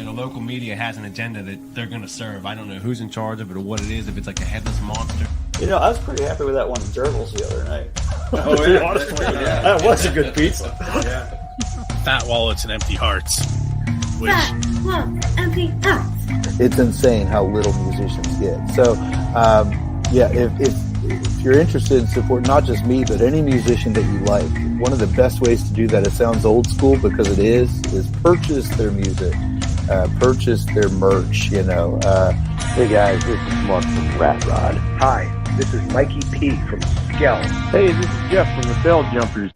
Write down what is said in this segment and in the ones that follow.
the local media has an agenda that they're going to serve. I don't know who's in charge of it or what it is, if it's like a headless monster. I was pretty happy with that one Gerbils the other night. Oh, yeah. Honestly, that was a good pizza. Yeah. Fat wallets and empty hearts. Fat wallets, empty hearts. It's insane how little musicians get. So, if you're interested in supporting not just me, but any musician that you like, one of the best ways to do that, it sounds old school because it is purchase their music, purchase their merch, Hey guys, this is Mark from Rat Rod. Hi, this is Mikey P from Skell. Hey, this is Jeff from the Bell Jumpers.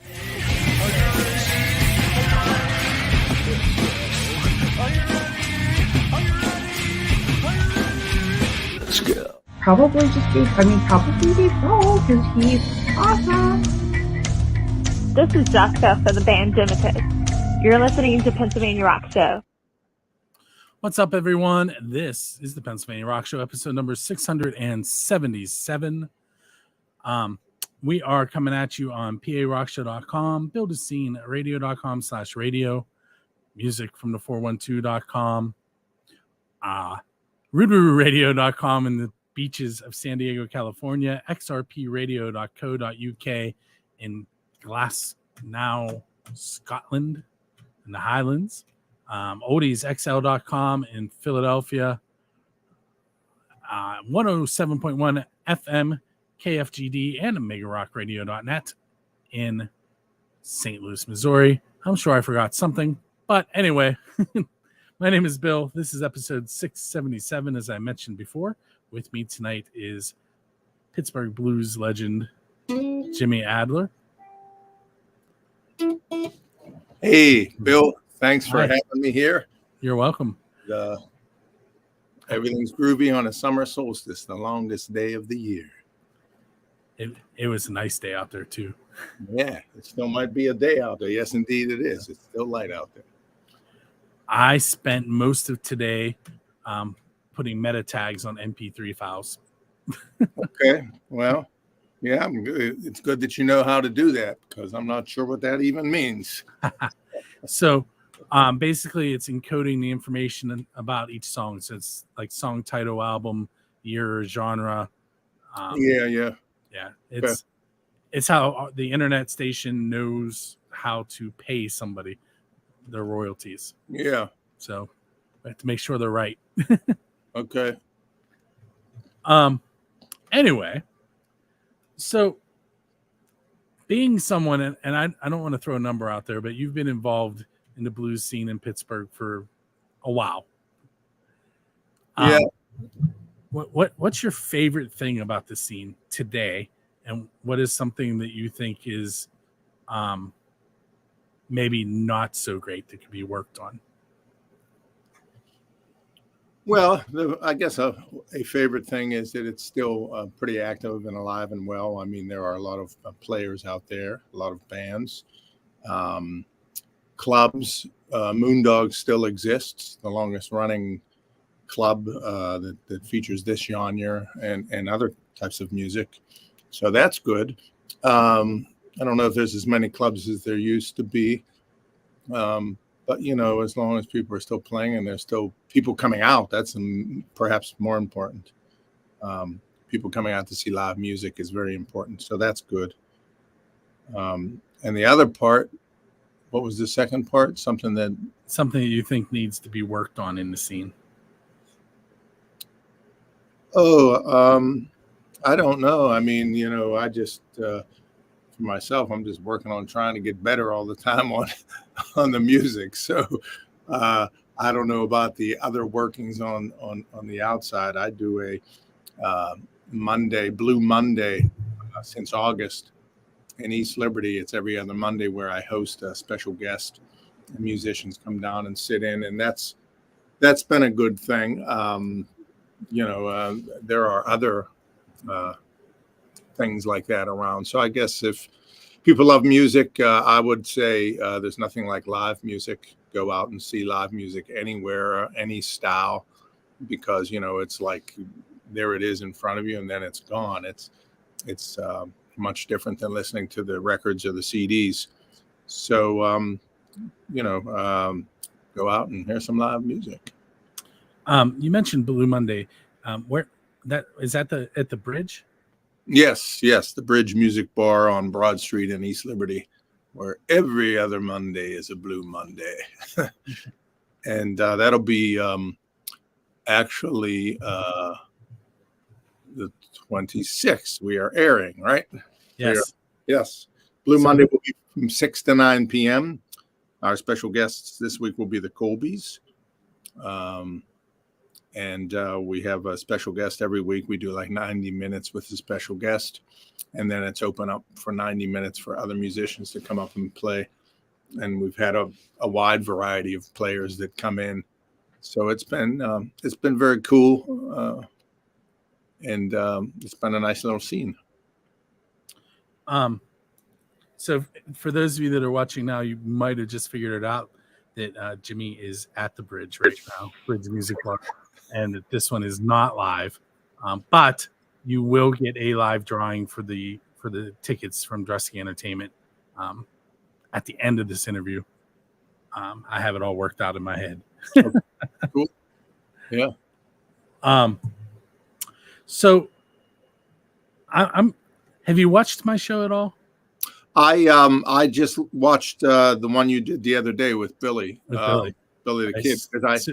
Let's go. Probably Dave Grohl, because he's awesome. This is Jessica for the band Dimitis. You're listening to Pennsylvania Rock Show. What's up, everyone? This is the Pennsylvania Rock Show, episode number 677. We are coming at you on PARockShow.com, buildasceneradio.com/radio, music from the 412.com, RudeRudeRadio.com in the beaches of San Diego, California, xrpradio.co.uk in Glasgow, Scotland, in the Highlands, oldiesxl.com in Philadelphia, 107.1 FM KFGD, and OmegaRockRadio.net in St. Louis, Missouri. I'm sure I forgot something, but anyway, my name is Bill. This is episode 677, as I mentioned before. With me tonight is Pittsburgh blues legend Jimmy Adler. Hey, Bill. Thanks for having me here. You're welcome. Everything's groovy on a summer solstice, the longest day of the year. It was a nice day out there, too. Yeah, it still might be a day out there. Yes, indeed it is. It's still light out there. I spent most of today putting meta tags on MP3 files. Okay, well, yeah, it's good that you know how to do that, because I'm not sure what that even means. So basically it's encoding the information about each song. So it's like song title, album, year, genre. Yeah. It's how the internet station knows how to pay somebody their royalties. Yeah. So we have to make sure they're right. Okay. Anyway, so being someone, and I don't want to throw a number out there, but you've been involved in the blues scene in Pittsburgh for a while. Yeah. What's your favorite thing about the scene today, and what is something that you think is maybe not so great that could be worked on? Well, I guess a favorite thing is that it's still pretty active and alive and well. I mean, there are a lot of players out there, a lot of bands, clubs. Moondog still exists, the longest running club that features this genre and other types of music. So that's good. I don't know if there's as many clubs as there used to be. But, as long as people are still playing and there's still people coming out, that's perhaps more important. People coming out to see live music is very important. So that's good. And the other part, what was the second part? Something that you think needs to be worked on in the scene. I don't know. I mean, I just, for myself, I'm just working on trying to get better all the time on the music. So I don't know about the other workings on the outside. I do a Blue Monday since August in East Liberty. It's every other Monday where I host a special guest. And musicians come down and sit in, and that's been a good thing. There are other things like that around. So I guess if people love music, I would say there's nothing like live music. Go out and see live music anywhere, any style, because, it's like there it is in front of you and then it's gone. It's much different than listening to the records or the CDs. So, go out and hear some live music. You mentioned Blue Monday. Where that is at the Bridge? Yes, the Bridge Music Bar on Broad Street in East Liberty, where every other Monday is a Blue Monday. And that'll be actually the 26th. We are airing, right? Yes. Yes. Blue Monday will be from 6 to 9 p.m. Our special guests this week will be the Colbys. And we have a special guest every week. We do like 90 minutes with a special guest. And then it's open up for 90 minutes for other musicians to come up and play. And we've had a wide variety of players that come in. So it's been very cool. And it's been a nice little scene. So for those of you that are watching now, you might have just figured it out that Jimmy is at the Bridge right now, Bridge Music Bar, and that this one is not live. But you will get a live drawing for the tickets from Dressing Entertainment at the end of this interview. I have it all worked out in my head. Cool. Yeah. So I'm have you watched my show at all? I just watched the one you did the other day with Billy. Billy the Kid, because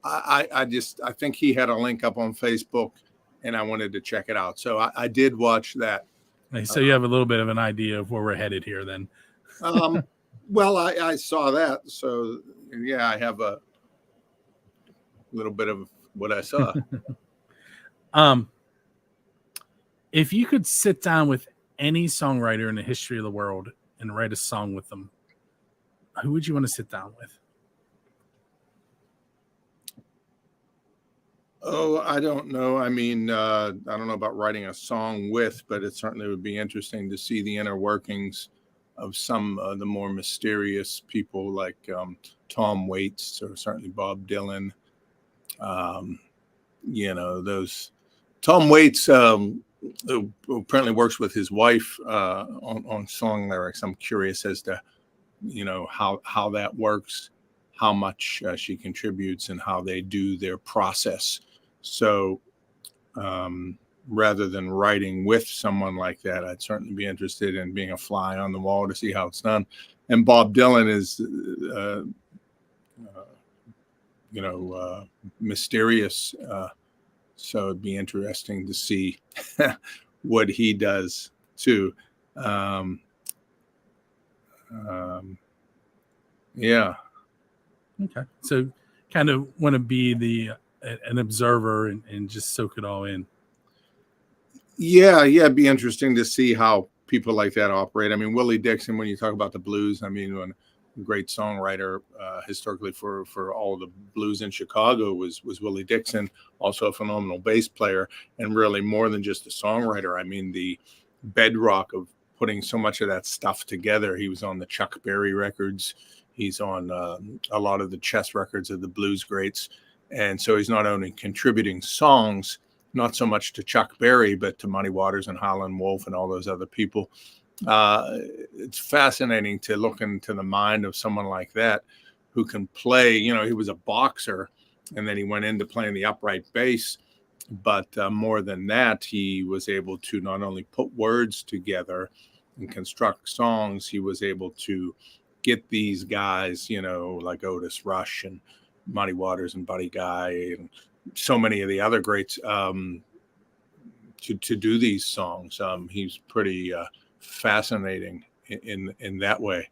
I think he had a link up on Facebook and I wanted to check it out. So I did watch that. So you have a little bit of an idea of where we're headed here then. Well, I saw that. So yeah, I have a little bit of what I saw. If you could sit down with any songwriter in the history of the world and write a song with them, who would you want to sit down with? Oh, I don't know. I mean, I don't know about writing a song with, but it certainly would be interesting to see the inner workings of some of the more mysterious people like Tom Waits or certainly Bob Dylan. Those Tom Waits who apparently works with his wife on song lyrics. I'm curious as to, how that works, how much she contributes and how they do their process. So rather than writing with someone like that, I'd certainly be interested in being a fly on the wall to see how it's done. And Bob Dylan is, mysterious. So it'd be interesting to see what he does too. Yeah. Okay. So kind of want to be an observer and just soak it all in. Yeah. It'd be interesting to see how people like that operate. I mean, Willie Dixon, when you talk about the blues, I mean, when a great songwriter historically for all the blues in Chicago was Willie Dixon, also a phenomenal bass player, and really more than just a songwriter. I mean, the bedrock of putting so much of that stuff together. He was on the Chuck Berry records. He's on a lot of the chess records of the blues greats. And so he's not only contributing songs, not so much to Chuck Berry, but to Muddy Waters and Howlin' Wolf and all those other people. It's fascinating to look into the mind of someone like that who can play. He was a boxer and then he went into playing the upright bass. But more than that, he was able to not only put words together and construct songs, he was able to get these guys, like Otis Rush and Muddy Waters and Buddy Guy and so many of the other greats to do these songs. He's pretty fascinating in that way.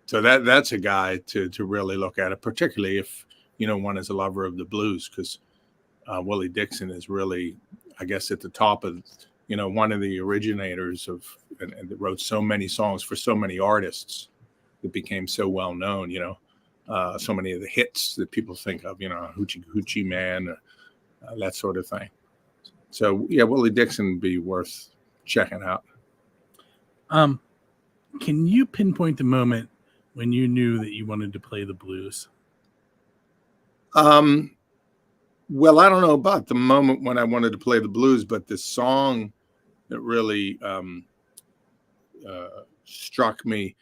So that's a guy to really look at it, particularly if, one is a lover of the blues, because Willie Dixon is really, I guess, at the top of, one of the originators of, and that wrote so many songs for so many artists that became so well known, so many of the hits that people think of, Hoochie Hoochie Man, that sort of thing. So yeah, Willie Dixon would be worth checking out. Can you pinpoint the moment when you knew that you wanted to play the blues? Well, I don't know about the moment when I wanted to play the blues, but the song that really struck me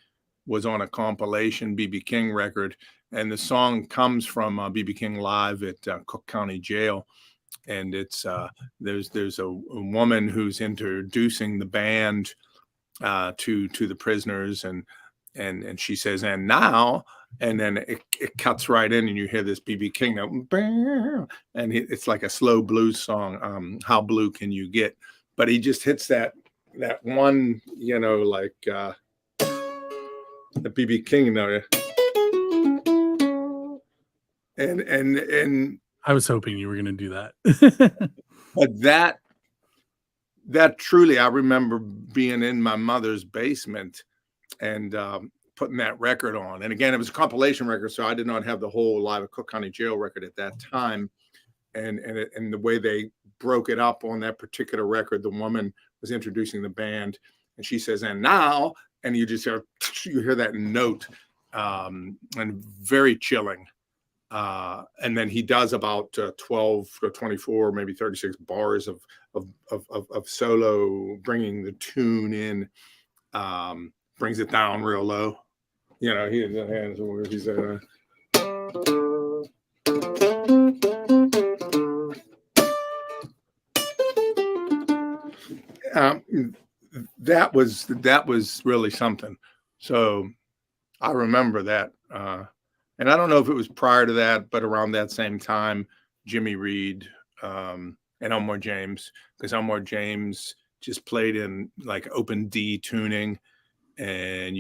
was on a compilation B.B. King record, and the song comes from B.B. King live at Cook County Jail, and it's there's a woman who's introducing the band to the prisoners, and she says, "And now," and then it cuts right in, and you hear this B.B. King note, and it's like a slow blues song. How blue can you get? But he just hits that one, like the B.B. King note, and I was hoping you were going to do that. but that truly, I remember being in my mother's basement and putting that record on. And again, it was a compilation record, so I did not have the whole Live at Cook County Jail record at that time. And the way they broke it up on that particular record, the woman was introducing the band, and she says, "And now," and you just hear that note, and very chilling. And then he does about 12 or 24, maybe 36 bars of solo, bringing the tune in, brings it down real low. He has the hands where he's that was really something. So I remember that. And I don't know if it was prior to that, but around that same time, Jimmy Reed and Elmore James, because Elmore James just played in like open D tuning, and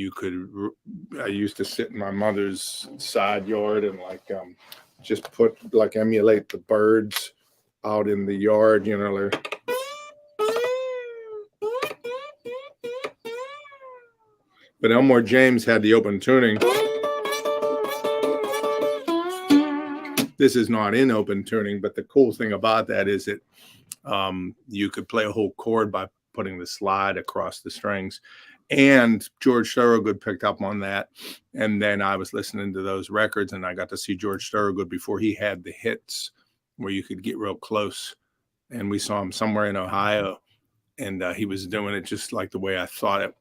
I used to sit in my mother's side yard and just emulate the birds out in the yard, But Elmore James had the open tuning. This is not in open tuning, but the cool thing about that is that you could play a whole chord by putting the slide across the strings. And George Thorogood picked up on that. And then I was listening to those records, and I got to see George Thorogood before he had the hits where you could get real close. And we saw him somewhere in Ohio, and he was doing it just like the way I thought it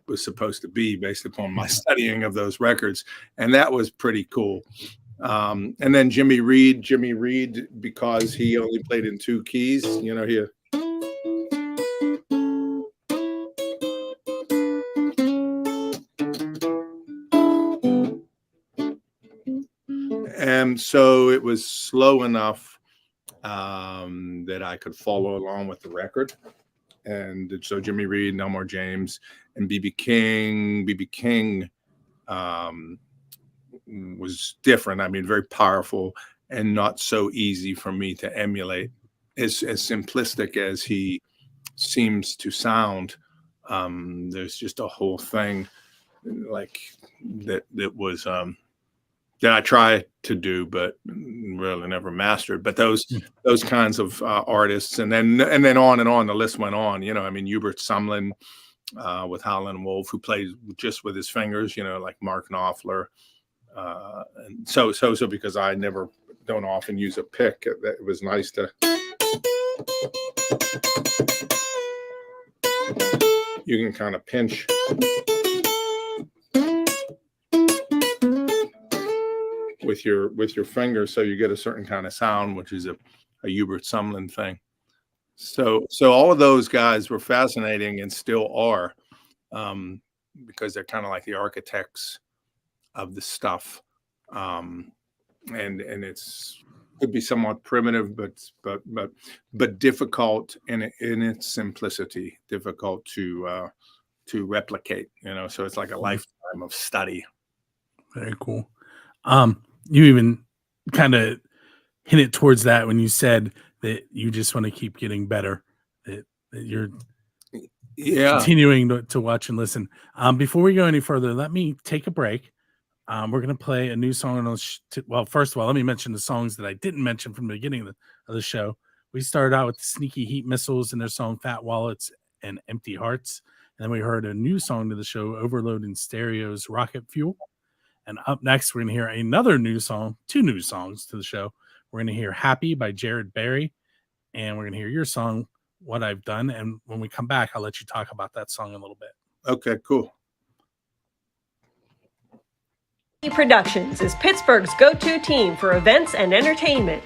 was supposed to be based upon my studying of those records. And that was pretty cool. And then Jimmy Reed, because he only played in two keys, here. And so it was slow enough that I could follow along with the record. And so Jimmy Reed, Elmore James, and B.B. King was different. I mean, very powerful and not so easy for me to emulate. As simplistic as he seems to sound, there's just a whole thing like that was that I try to do, but really never mastered. But those kinds of artists, and then on and on, the list went on. I mean, Hubert Sumlin with Howlin' Wolf, who played just with his fingers, like Mark Knopfler. And so because I don't often use a pick, it was nice to. You can kind of pinch. With your fingers, so you get a certain kind of sound, which is a Hubert Sumlin thing. So all of those guys were fascinating and still are, because they're kind of like the architects of the stuff, and it's could be somewhat primitive, but difficult in its simplicity, difficult to replicate. So it's like a lifetime of study. Very cool. You even kind of hinted towards that when you said that you just want to keep getting better, that you're continuing to watch and listen. Before we go any further, let me take a break. We're going to play a new song. Well, first of all, let me mention the songs that I didn't mention from the beginning of the show. We started out with the Sneaky Heat Missiles and their song Fat Wallets and Empty Hearts. And then we heard a new song to the show, Overload and Stereo's Rocket Fuel. And up next, we're going to hear another new song, two new songs to the show. We're going to hear Happy by Jared Berry, and we're going to hear your song, What I've Done. And when we come back, I'll let you talk about that song a little bit. Okay, cool. Productions is Pittsburgh's go-to team for events and entertainment.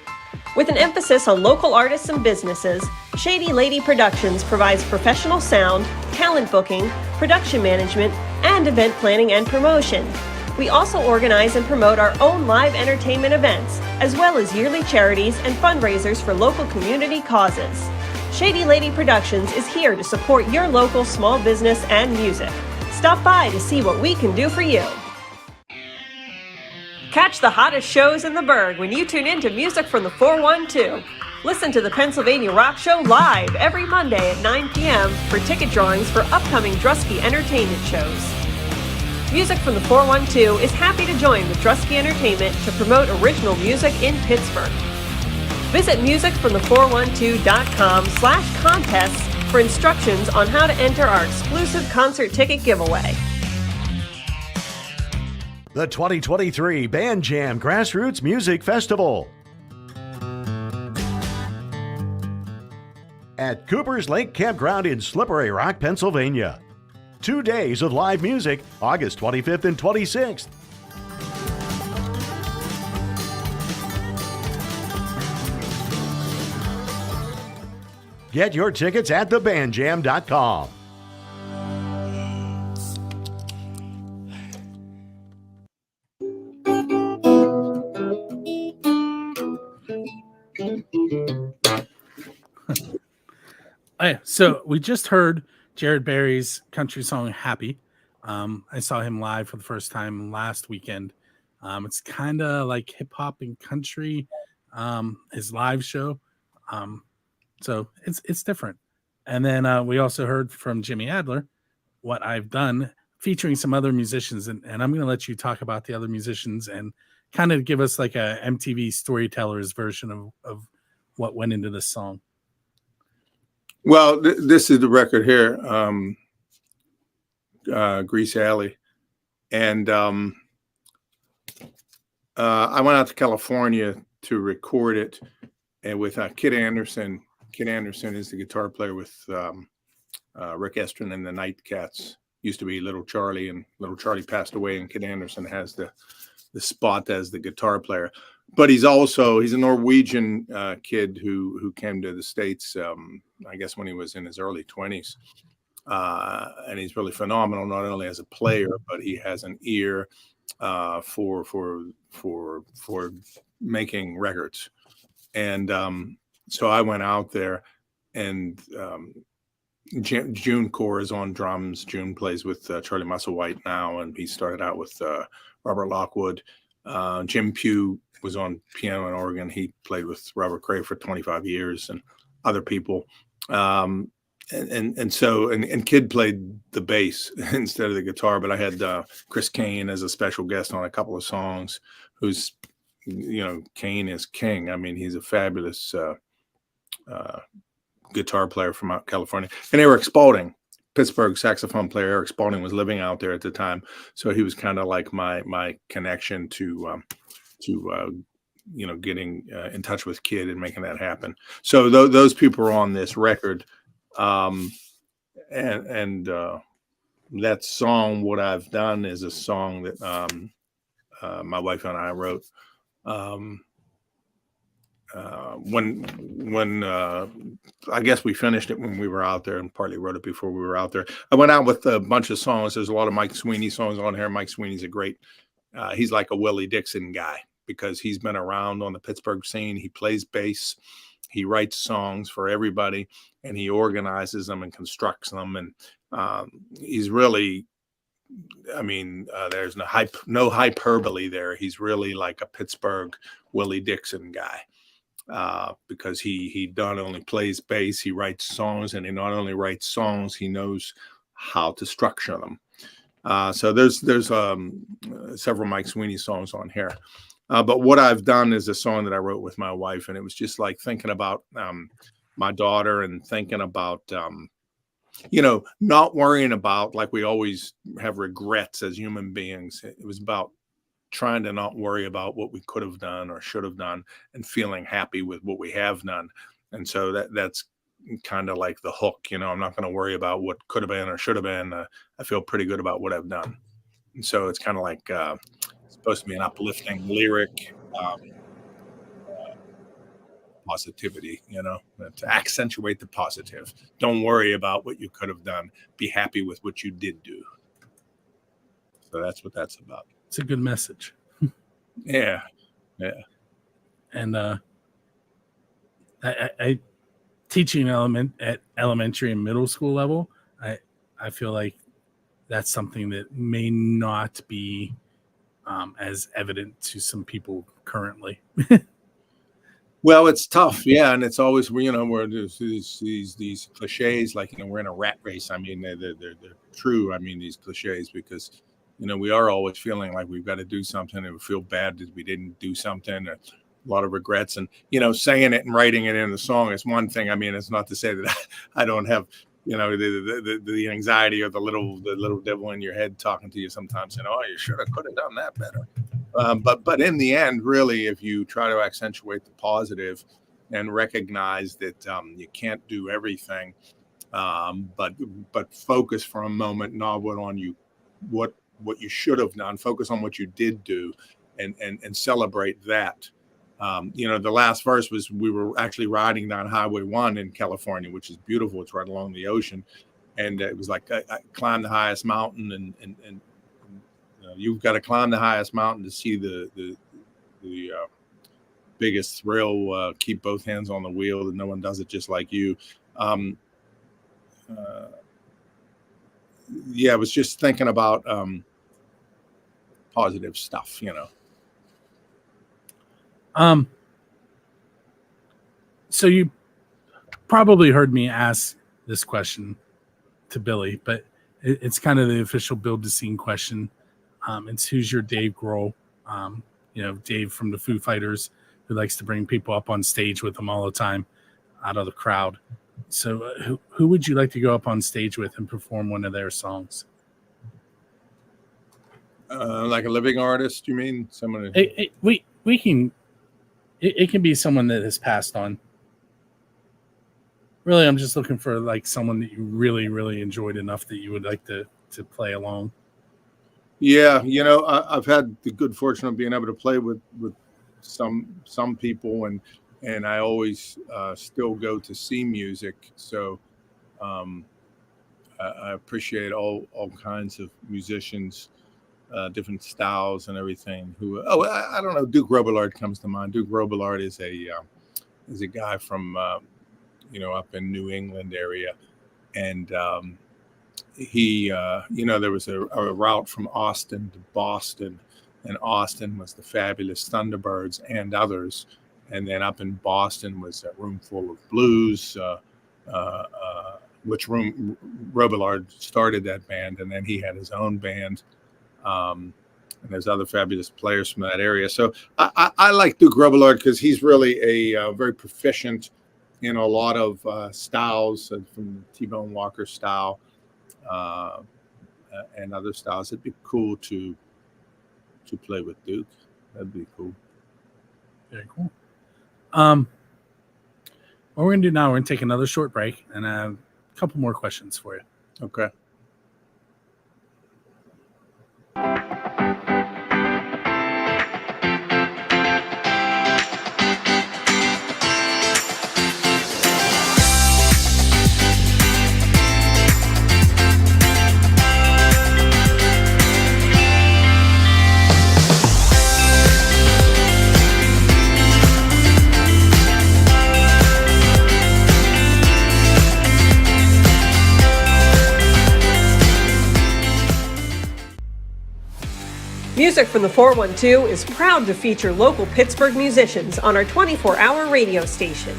With an emphasis on local artists and businesses, Shady Lady Productions provides professional sound, talent booking, production management, and event planning and promotion. We also organize and promote our own live entertainment events, as well as yearly charities and fundraisers for local community causes. Shady Lady Productions is here to support your local small business and music. Stop by to see what we can do for you. Catch the hottest shows in the Burgh when you tune in to Music from the 412. Listen to the Pennsylvania Rock Show live every Monday at 9 p.m. for ticket drawings for upcoming Drusky Entertainment shows. Music from the 412 is happy to join with Drusky Entertainment to promote original music in Pittsburgh. Visit musicfromthe412.com/contests for instructions on how to enter our exclusive concert ticket giveaway. The 2023 Band Jam Grassroots Music Festival at Cooper's Lake Campground in Slippery Rock, Pennsylvania. 2 days of live music, August 25th and 26th. Get your tickets at thebandjam.com. So we just heard Jared Berry's country song "Happy." I saw him live for the first time last weekend. It's kind of like hip hop and country, his live show. So it's different. And then we also heard from Jimmy Adler, "What I've Done," featuring some other musicians. And I'm going to let you talk about the other musicians and kind of give us like a MTV Storytellers version of what went into this song. Well, this is the record here, Grease Alley. And I went out to California to record it, and with Kid Andersen. Kid Andersen is the guitar player with Rick Estrin and the Nightcats. Used to be Little Charlie, and Little Charlie passed away, and Kid Andersen has the spot as the guitar player. But he's a Norwegian kid who came to the States, I guess when he was in his early 20s. And he's really phenomenal, not only as a player, but he has an ear for making records. And so I went out there, and June Core is on drums. June plays with Charlie Musselwhite now, and he started out with Robert Lockwood. Jim Pugh was on piano and organ. He played with Robert Cray for 25 years and other people. And Kid played the bass instead of the guitar, but I had Chris Kane as a special guest on a couple of songs, who's, Kane is king. I mean, he's a fabulous guitar player from out California. And Eric Spalding, Pittsburgh saxophone player. Eric Spalding was living out there at the time. So he was kind of like my connection to getting in touch with Kid and making that happen. So those people are on this record. And that song, What I've Done, is a song that my wife and I wrote. When I guess we finished it when we were out there, and partly wrote it before we were out there. I went out with a bunch of songs. There's a lot of Mike Sweeney songs on here. Mike Sweeney's a great, he's like a Willie Dixon guy, because he's been around on the Pittsburgh scene. He plays bass, he writes songs for everybody, and he organizes them and constructs them. And he's really, there's no hyperbole there. He's really like a Pittsburgh Willie Dixon guy. Because he not only plays bass, he writes songs, and he not only writes songs, he knows how to structure them. So there's several Mike Sweeney songs on here. But What I've Done is a song that I wrote with my wife, and it was just like thinking about my daughter, and thinking about not worrying about, like we always have regrets as human beings. It was about trying to not worry about what we could have done or should have done, and feeling happy with what we have done. And so that's kind of like the hook. I'm not going to worry about what could have been or should have been. I feel pretty good about what I've done. And so it's kind of like supposed to be an uplifting lyric, positivity, to accentuate the positive. Don't worry about what you could have done. Be happy with what you did do. So that's what that's about. It's a good message. Yeah. And I teaching at elementary and middle school level, I feel like that's something that may not be as evident to some people currently. Well, it's tough, yeah, and it's always where there's these cliches, like we're in a rat race. I mean, they're true. I mean, these cliches, because we are always feeling like we've got to do something, and we feel bad that we didn't do something. A lot of regrets, and saying it and writing it in the song is one thing. I mean, it's not to say that I don't have the anxiety or the little devil in your head talking to you sometimes, saying, "Oh, you should have, could have done that better." But in the end, really, if you try to accentuate the positive and recognize that you can't do everything, but focus for a moment not on what you should have done, focus on what you did do, and celebrate that. The last verse was, we were actually riding down Highway 1 in California, which is beautiful. It's right along the ocean, and it was like I climbed the highest mountain, and you've got to climb the highest mountain to see the biggest thrill. Keep both hands on the wheel, and no one does it just like you. I was just thinking about positive stuff, So you probably heard me ask this question to Billy, but it's kind of the official Build the Scene question. It's who's your Dave Grohl? Dave from the Foo Fighters, who likes to bring people up on stage with him all the time out of the crowd. So who would you like to go up on stage with and perform one of their songs? Like a living artist, you mean? Someone? We can. It can be someone that has passed on. Really, I'm just looking for like someone that you really, really enjoyed enough that you would like to play along. Yeah, I've had the good fortune of being able to play with some people, and I always still go to see music. So I appreciate all kinds of musicians, different styles and everything. I don't know. Duke Robillard comes to mind. Duke Robillard is a guy from up in New England area, and he there was a route from Austin to Boston, and Austin was the fabulous Thunderbirds and others, and then up in Boston was a room full of blues, which Robillard started that band, and then he had his own band. And there's other fabulous players from that area. So I like Duke Robillard because he's really a very proficient in a lot of styles, from the T-Bone Walker style and other styles. It'd be cool to play with Duke. That'd be cool. Very cool. What we're going to do now, we're going to take another short break and a couple more questions for you. Okay. Music from the 412 is proud to feature local Pittsburgh musicians on our 24-hour radio station.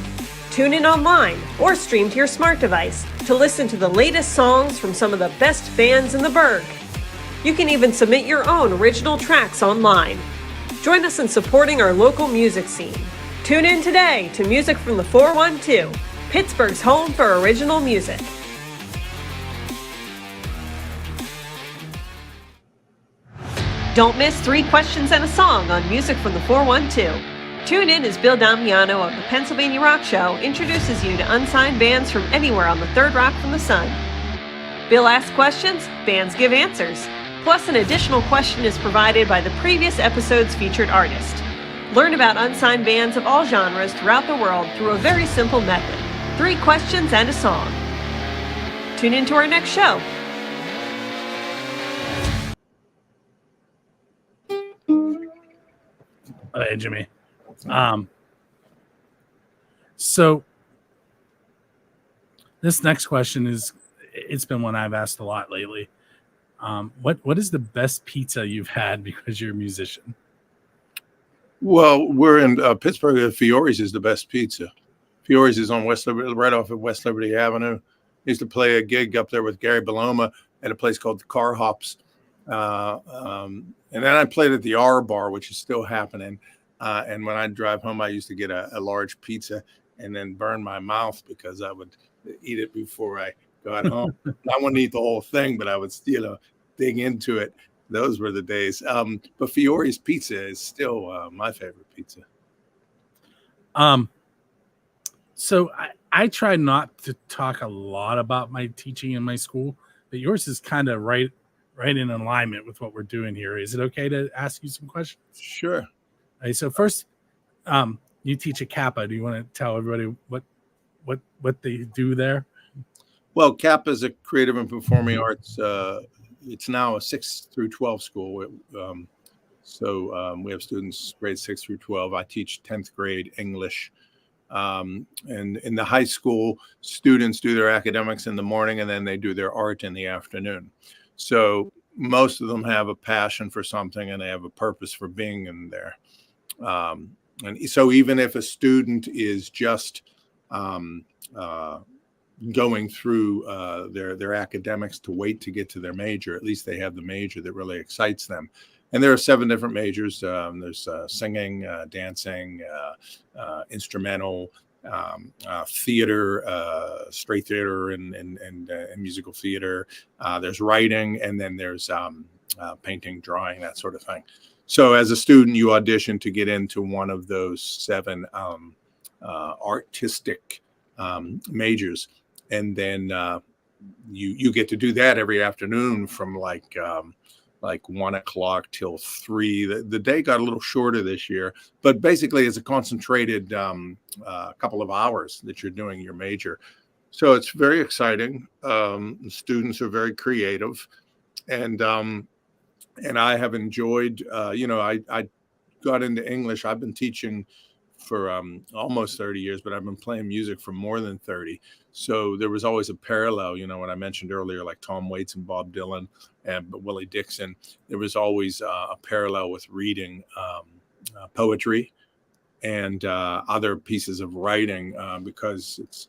Tune in online or stream to your smart device to listen to the latest songs from some of the best bands in the burg. You can even submit your own original tracks online. Join us in supporting our local music scene. Tune in today to Music from the 412, Pittsburgh's home for original music. Don't miss 3 questions and a song on Music from the 412. Tune in as Bill Damiano of the Pennsylvania Rock Show introduces you to unsigned bands from anywhere on the third rock from the sun. Bill asks questions, bands give answers. Plus, an additional question is provided by the previous episode's featured artist. Learn about unsigned bands of all genres throughout the world through a very simple method: 3 questions and a song. Tune in to our next show. Hey, Jimmy. So this next question it's been one I've asked a lot lately. What is the best pizza you've had because you're a musician? Well, we're in Pittsburgh. Fiore's is the best pizza. Fiore's is on West Liberty, right off of West Liberty Avenue. I used to play a gig up there with Gary Baloma at a place called the Car Hops. And then I played at the R Bar, which is still happening. And when I drive home, I used to get a large pizza and then burn my mouth because I would eat it before I got home. I wouldn't eat the whole thing, but I would, dig into it. Those were the days. But Fiore's pizza is still my favorite pizza. So I try not to talk a lot about my teaching in my school, but yours is kind of right in alignment with what we're doing here. Is it okay to ask you some questions? Sure. All right, so first, you teach at Kappa. Do you want to tell everybody what they do there? Well, Kappa is a creative and performing arts. It's now a 6 through 12 school. So we have students grades 6 through 12. I teach 10th grade English. And in the high school, students do their academics in the morning and then they do their art in the afternoon. So most of them have a passion for something and they have a purpose for being in there. And so even if a student is just going through their academics to wait to get to their major, at least they have the major that really excites them. And there are 7 different majors. There's singing, dancing, instrumental, theater, straight theater, and musical theater. There's writing, and then there's painting, drawing, that sort of thing. So as a student, you audition to get into one of those 7 artistic majors. And then you get to do that every afternoon from like 1 o'clock till 3. The day got a little shorter this year, but basically it's a concentrated couple of hours that you're doing your major. So it's very exciting. The students are very creative, and I have enjoyed. I got into English. I've been teaching for almost 30 years, but I've been playing music for more than 30. So there was always a parallel, when I mentioned earlier, like Tom Waits and Bob Dylan and Willie Dixon, there was always a parallel with reading poetry and other pieces of writing because it's,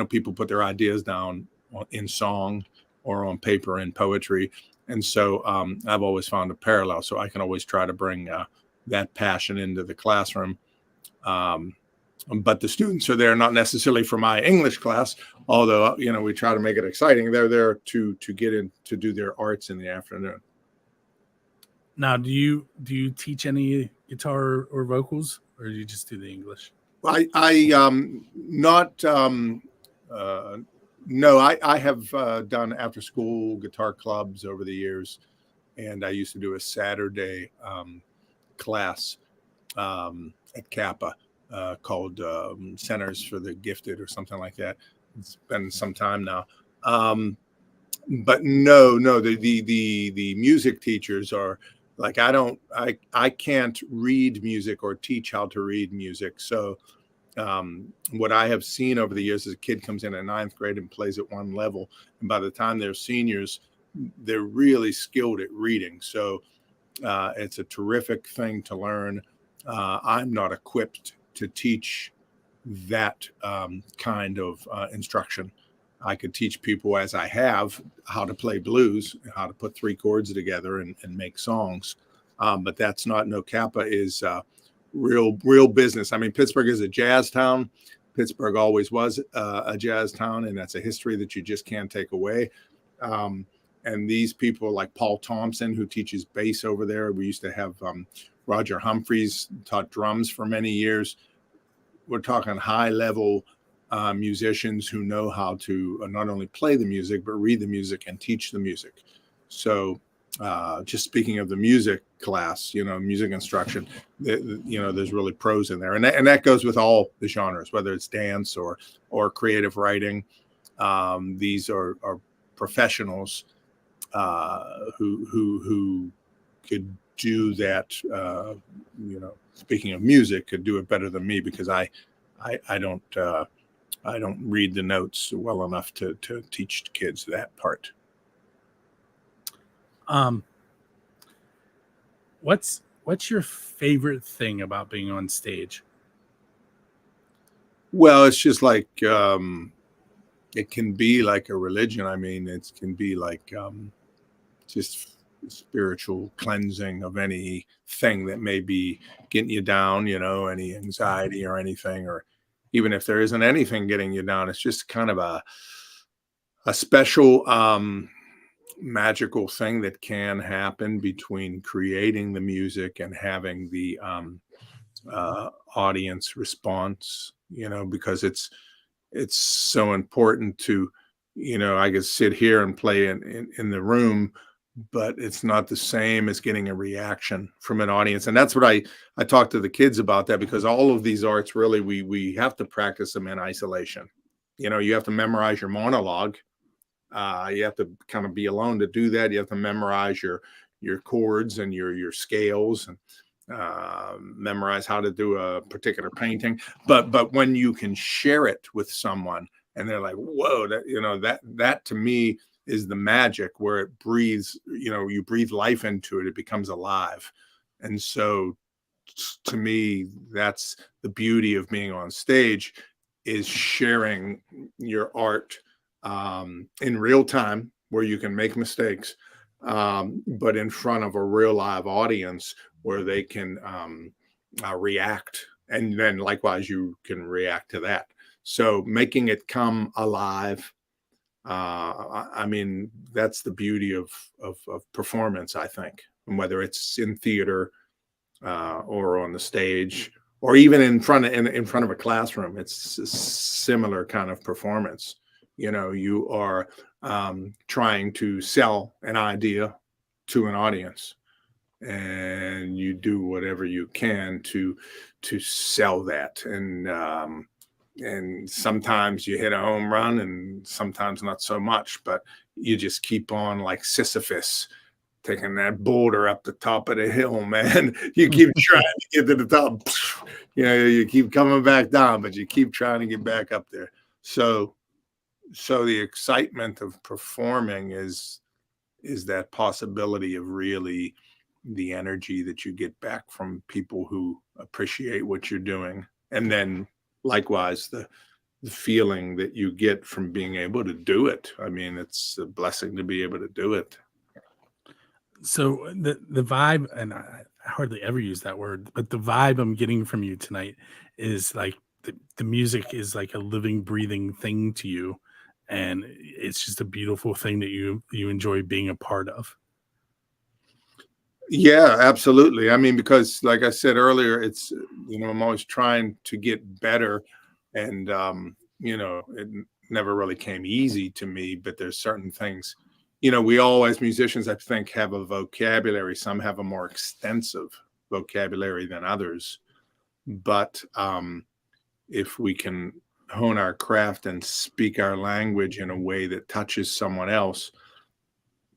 people put their ideas down in song or on paper in poetry. And so I've always found a parallel. So I can always try to bring that passion into the classroom. But the students are there not necessarily for my English class, although, we try to make it exciting. They're there to get in to do their arts in the afternoon. Now, do you teach any guitar or vocals, or do you just do the English? I have done after school guitar clubs over the years, and I used to do a Saturday class at Kappa called Centers for the Gifted or something like that. It's been some time now. But no, the music teachers are like, I can't read music or teach how to read music. So what I have seen over the years is a kid comes in at 9th grade and plays at one level, and by the time they're seniors, they're really skilled at reading. So it's a terrific thing to learn. I'm not equipped to teach that kind of instruction. I could teach people, as I have, how to play blues, how to put 3 chords together and make songs. But that's not, no, Kappa is real business. I mean, Pittsburgh is a jazz town. Pittsburgh always was a jazz town, and that's a history that you just can't take away. And these people like Paul Thompson, who teaches bass over there. We used to have Roger Humphreys taught drums for many years. We're talking high-level musicians who know how to not only play the music, but read the music and teach the music. So just speaking of the music class, music instruction, there's really pros in there, and that goes with all the genres, whether it's dance or creative writing. These are professionals who could do that. Speaking of music, could do it better than me, because I don't read the notes well enough to teach kids that part. What's your favorite thing about being on stage? Well, it's just like it can be like a religion. I mean, it can be like just spiritual cleansing of anything that may be getting you down, any anxiety or anything, or even if there isn't anything getting you down, it's just kind of a special magical thing that can happen between creating the music and having the audience response, because it's so important to, I could sit here and play in the room, but it's not the same as getting a reaction from an audience. And that's what I talk to the kids about, that, because all of these arts, really, we have to practice them in isolation. You have to memorize your monologue. You have to kind of be alone to do that. You have to memorize your chords and your scales, and memorize how to do a particular painting. But when you can share it with someone and they're like, whoa, that to me is the magic, where it breathes, you breathe life into it, it becomes alive. And so to me, that's the beauty of being on stage, is sharing your art in real time, where you can make mistakes, but in front of a real live audience where they can react, and then likewise you can react to that. So making it come alive, I mean, that's the beauty of performance, I think. And whether it's in theater or on the stage, or even in front of a classroom, it's a similar kind of performance. You are trying to sell an idea to an audience, and you do whatever you can to sell that. And sometimes you hit a home run, and sometimes not so much, but you just keep on, like Sisyphus, taking that boulder up the top of the hill, man. You keep trying to get to the top. You keep coming back down, but you keep trying to get back up there. So the excitement of performing is that possibility of really the energy that you get back from people who appreciate what you're doing. And then likewise, the feeling that you get from being able to do it. I mean, it's a blessing to be able to do it. So the vibe, and I hardly ever use that word, but the vibe I'm getting from you tonight is like the music is like a living, breathing thing to you. And it's just a beautiful thing that you enjoy being a part of. Yeah, absolutely. I mean, because like I said earlier, it's, I'm always trying to get better, and, it never really came easy to me, but there's certain things, we all, as musicians, I think, have a vocabulary. Some have a more extensive vocabulary than others, but if we can hone our craft and speak our language in a way that touches someone else,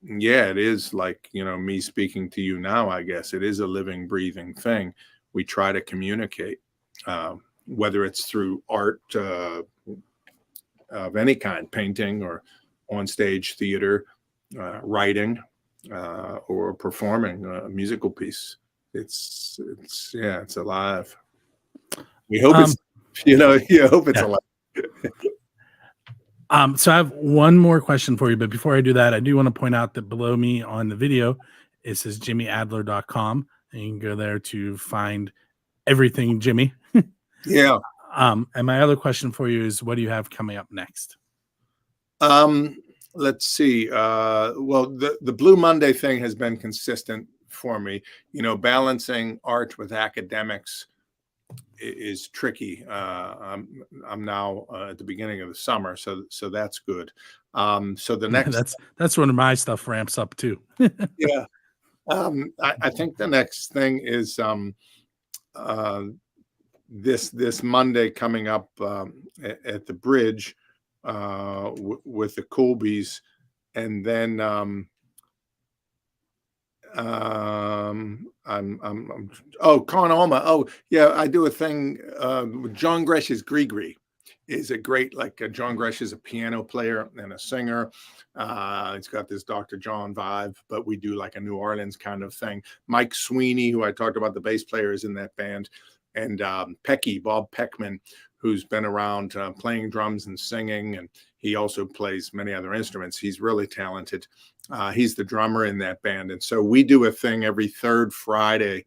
yeah, it is like, me speaking to you now. I guess it is a living, breathing thing. We try to communicate, whether it's through art of any kind, painting or on stage theater, writing, or performing a musical piece. It's alive. We hope it's, you hope it's alive. So I have one more question for you, but before I do that, I do want to point out that below me on the video, it says jimmyadler.com, and you can go there to find everything Jimmy. Yeah. And my other question for you is, what do you have coming up next? Let's see. Well, the Blue Monday thing has been consistent for me. Balancing art with academics is tricky. I'm now at the beginning of the summer, so that's good. So the next, that's when my stuff ramps up too. yeah. I think the next thing is this Monday coming up at the bridge with the Colbys, and then Con Alma. Oh yeah, I do a thing with John Gresh's Gree is a great, like John Gresh is a piano player and a singer. He's got this Dr. John vibe, but we do like a New Orleans kind of thing. Mike Sweeney, who I talked about, the bass player, is in that band, and Bob Peckman, who's been around playing drums and singing, and he also plays many other instruments. He's really talented. He's the drummer in that band. And so we do a thing every third Friday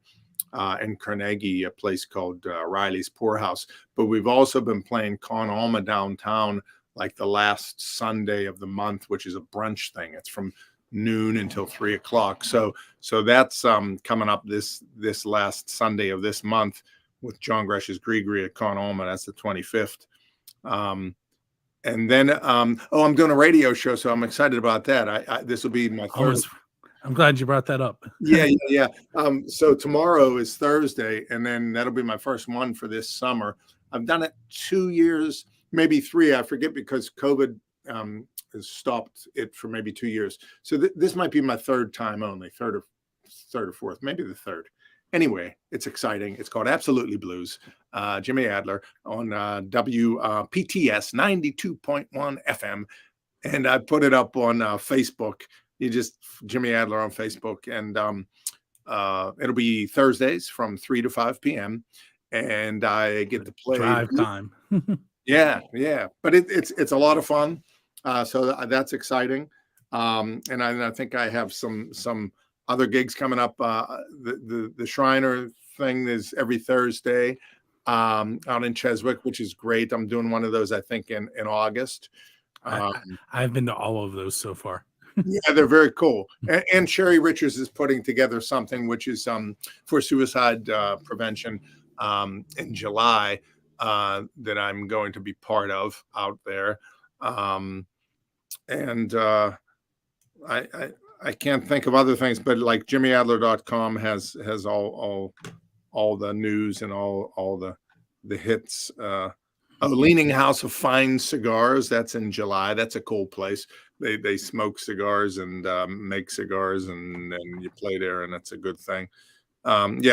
in Carnegie, a place called Riley's Poorhouse. But we've also been playing Con Alma downtown like the last Sunday of the month, which is a brunch thing. It's from noon until 3 o'clock. So that's coming up this last Sunday of this month with John Gresh's Gree at Con Alma. That's the 25th. And then, I'm doing a radio show, so I'm excited about that. This will be my third. I'm glad you brought that up. Yeah. So tomorrow is Thursday, and then that'll be my first one for this summer. I've done it 2 years, maybe 3. I forget, because COVID has stopped it for maybe 2 years. So this might be my third time only, third or fourth, maybe the third. Anyway, it's exciting. It's called Absolutely Blues. Jimmy Adler on WPTS 92.1 FM. And I put it up on Facebook. You just Jimmy Adler on Facebook. And it'll be Thursdays from 3 to 5 p.m. And I get to play. Drive time. Yeah. But it's a lot of fun. So that's exciting. And I think I have some other gigs coming up. The Shriner thing is every Thursday out in Cheswick, which is great. I'm doing one of those, I think, in August. I've been to all of those so far. Yeah, they're very cool. And Sherry Richards is putting together something which is for suicide prevention in July that I'm going to be part of out there. I can't think of other things, but like jimmyadler.com has all the news and all the hits. Leaning House of Fine Cigars, that's in July. That's a cool place. They smoke cigars and make cigars, and you play there, and that's a good thing.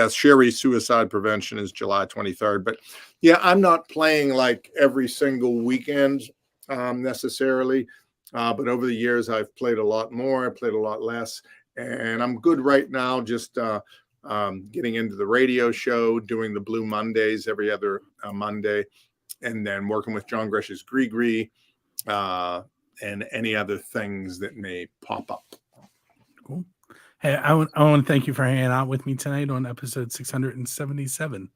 Sherry Suicide Prevention is July 23rd. But yeah, I'm not playing like every single weekend necessarily. But over the years, I've played a lot more. I played a lot less. And I'm good right now just getting into the radio show, doing the Blue Mondays every other Monday, and then working with John Gresh's Gree and any other things that may pop up. Cool. Hey, I want to thank you for hanging out with me tonight on episode 677.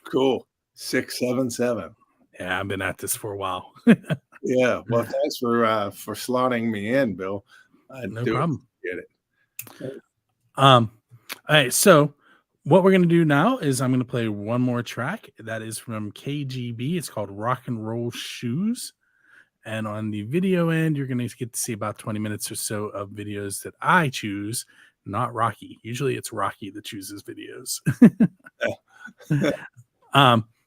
Cool. 677. Yeah, I've been at this for a while. Yeah. Well, thanks for slotting me in, Bill. No problem. Get it. All right. So what we're going to do now is I'm going to play one more track that is from KGB. It's called Rock and Roll Shoes. And on the video end, you're going to get to see about 20 minutes or so of videos that I choose, not Rocky. Usually it's Rocky that chooses videos.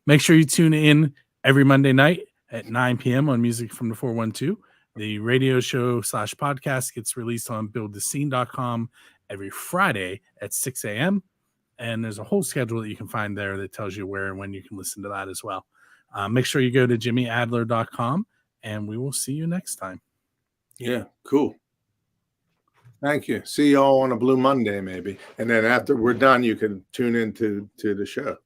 Make sure you tune in every Monday night at 9 p.m. on Music from the 412. The radio show / podcast gets released on buildthescene.com every Friday at 6 a.m. And there's a whole schedule that you can find there that tells you where and when you can listen to that as well. Make sure you go to jimmyadler.com, and we will see you next time. Yeah, cool. Thank you. See y'all on a Blue Monday, maybe. And then after we're done, you can tune into the show.